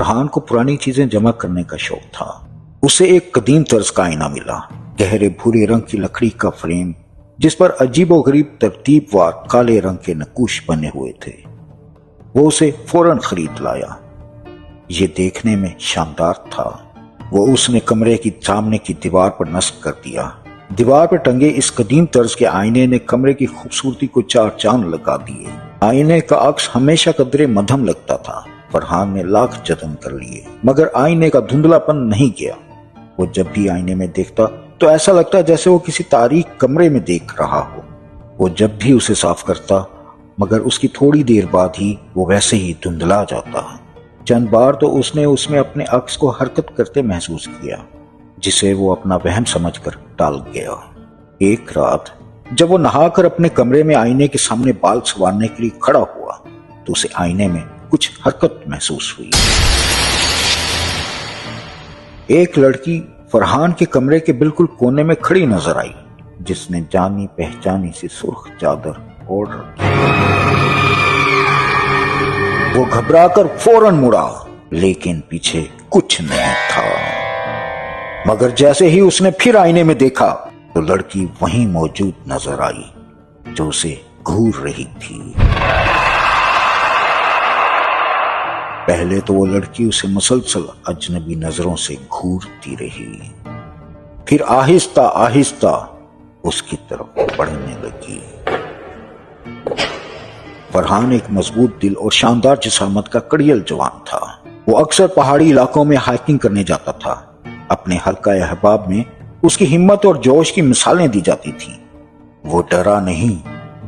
फरहान को पुरानी चीजें जमा करने का शौक था। उसे एक कदीम तर्ज का आईना मिला, गहरे भूरे रंग की लकड़ी का फ्रेम जिस पर अजीबोगरीब तरतीबवार काले रंग के नक्काश बने हुए थे। वो उसे फौरन खरीद लाया। ये देखने में शानदार था। वो उसने कमरे की सामने की दीवार पर नस्ब कर दिया। दीवार पर टंगे इस कदीम तर्ज के आईने ने कमरे की खूबसूरती को चार चांद लगा दिए। आईने का अक्स हमेशा कदरे मध्यम लगता था। फरहान ने लाख जतन कर लिए मगर आईने का धुंधलापन नहीं गया। वो जब भी आईने में देखता तो ऐसा लगता जैसे वो किसी तारीक कमरे में देख रहा हो। वो जब भी उसे साफ करता मगर उसकी थोड़ी देर बाद ही वो वैसे ही धुंधला जाता। चंद बार तो उसने उसमें अपने अक्स को हरकत करते महसूस किया जिसे वो अपना वहम समझकर टाल गया। एक रात जब वो नहाकर अपने कमरे में आईने के सामने बाल संवारने के लिए खड़ा हुआ तो उसे आईने में कुछ हरकत महसूस हुई। एक लड़की फरहान के कमरे के बिल्कुल कोने में खड़ी नजर आई जिसने जानी पहचानी सी सुर्ख चादर ओढ़ रखी। वो घबराकर फौरन मुड़ा लेकिन पीछे कुछ नहीं था। मगर जैसे ही उसने फिर आईने में देखा तो लड़की वहीं मौजूद नजर आई जो उसे घूर रही थी। पहले तो वो लड़की उसे मुसलसल अजनबी नजरों से घूरती रही, फिर आहिस्ता आहिस्ता उसकी तरफ बढ़ने लगी। फरहान एक मजबूत दिल और शानदार जिसामत का कड़ियल जवान था। वो अक्सर पहाड़ी इलाकों में हाइकिंग करने जाता था। अपने हल्का अहबाब में उसकी हिम्मत और जोश की मिसालें दी जाती थी। वो डरा नहीं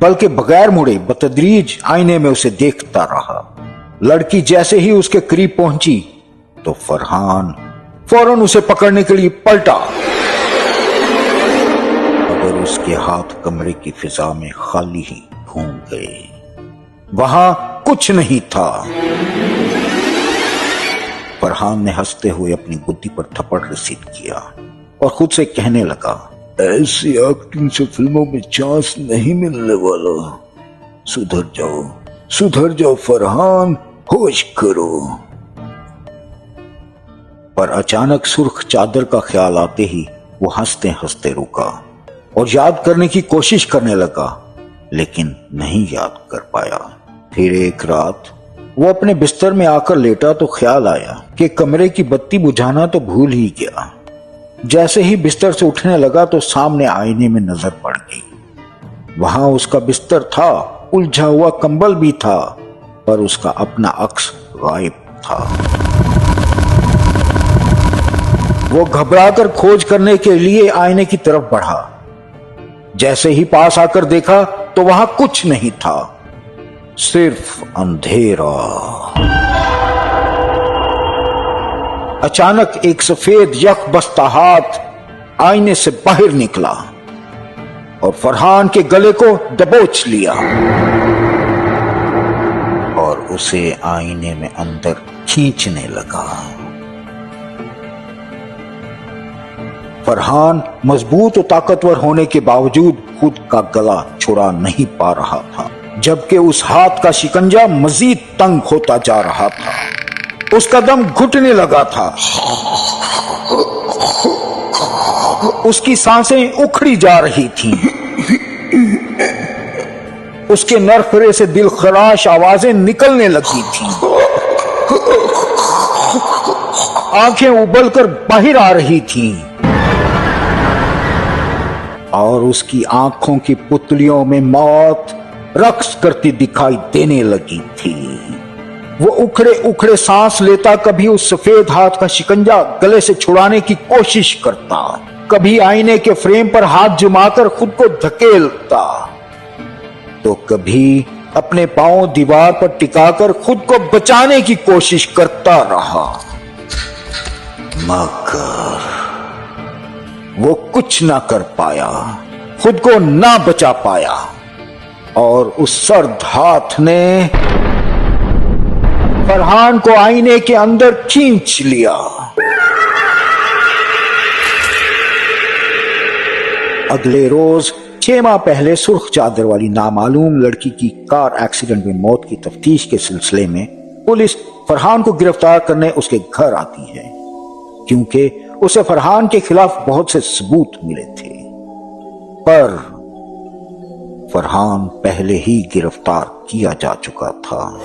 बल्कि बगैर मुड़े बतदरीज आईने में उसे देखता रहा। लड़की जैसे ही उसके करीब पहुंची तो फरहान फौरन उसे पकड़ने के लिए पलटा मगर उसके हाथ कमरे की फिजा में खाली ही घूम गए। वहां कुछ नहीं था। फरहान ने हंसते हुए अपनी बुद्धि पर थप्पड़ रसीद किया और खुद से कहने लगा, ऐसी एक्टिंग से फिल्मों में चांस नहीं मिलने वाला। सुधर जाओ फरहान, होश करो। पर अचानक सुर्ख चादर का ख्याल आते ही वो हंसते हंसते रुका और याद करने की कोशिश करने लगा लेकिन नहीं याद कर पाया। फिर एक रात वो अपने बिस्तर में आकर लेटा तो ख्याल आया कि कमरे की बत्ती बुझाना तो भूल ही गया। जैसे ही बिस्तर से उठने लगा तो सामने आईने में नजर पड़ गई। वहां उसका बिस्तर था, उलझा हुआ कंबल भी था पर उसका अपना अक्स गायब था। वो घबराकर खोज करने के लिए आईने की तरफ बढ़ा। जैसे ही पास आकर देखा तो वहां कुछ नहीं था, सिर्फ अंधेरा। अचानक एक सफेद यख बस्ता हाथ आईने से बाहर निकला और फरहान के गले को दबोच लिया और उसे आईने में अंदर खींचने लगा। फरहान मजबूत और ताकतवर होने के बावजूद खुद का गला छुड़ा नहीं पा रहा था, जबकि उस हाथ का शिकंजा मजीद तंग होता जा रहा था। उसका दम घुटने लगा था। उसकी सांसें उखड़ी जा रही थीं। उसके नरफरे से दिल खराश आवाजें निकलने लगी थीं। आंखें उबलकर बाहर आ रही थीं और उसकी आंखों की पुतलियों में मौत रक्स करती दिखाई देने लगी थी। वो उखड़े उखड़े सांस लेता, कभी उस सफेद हाथ का शिकंजा गले से छुड़ाने की कोशिश करता, कभी आईने के फ्रेम पर हाथ जमाकर खुद को धकेलता, तो कभी अपने पांव दीवार पर टिकाकर खुद को बचाने की कोशिश करता रहा। मगर वो कुछ ना कर पाया, खुद को ना बचा पाया और उस सर्द हाथ ने फरहान को आईने के अंदर खींच लिया। अगले रोज 6 माह पहले सुर्ख चादर वाली नामालूम लड़की की कार एक्सीडेंट में मौत की तफ्तीश के सिलसिले में पुलिस फरहान को गिरफ्तार करने उसके घर आती है, क्योंकि उसे फरहान के खिलाफ बहुत से सबूत मिले थे। पर फरहान पहले ही गिरफ्तार किया जा चुका था।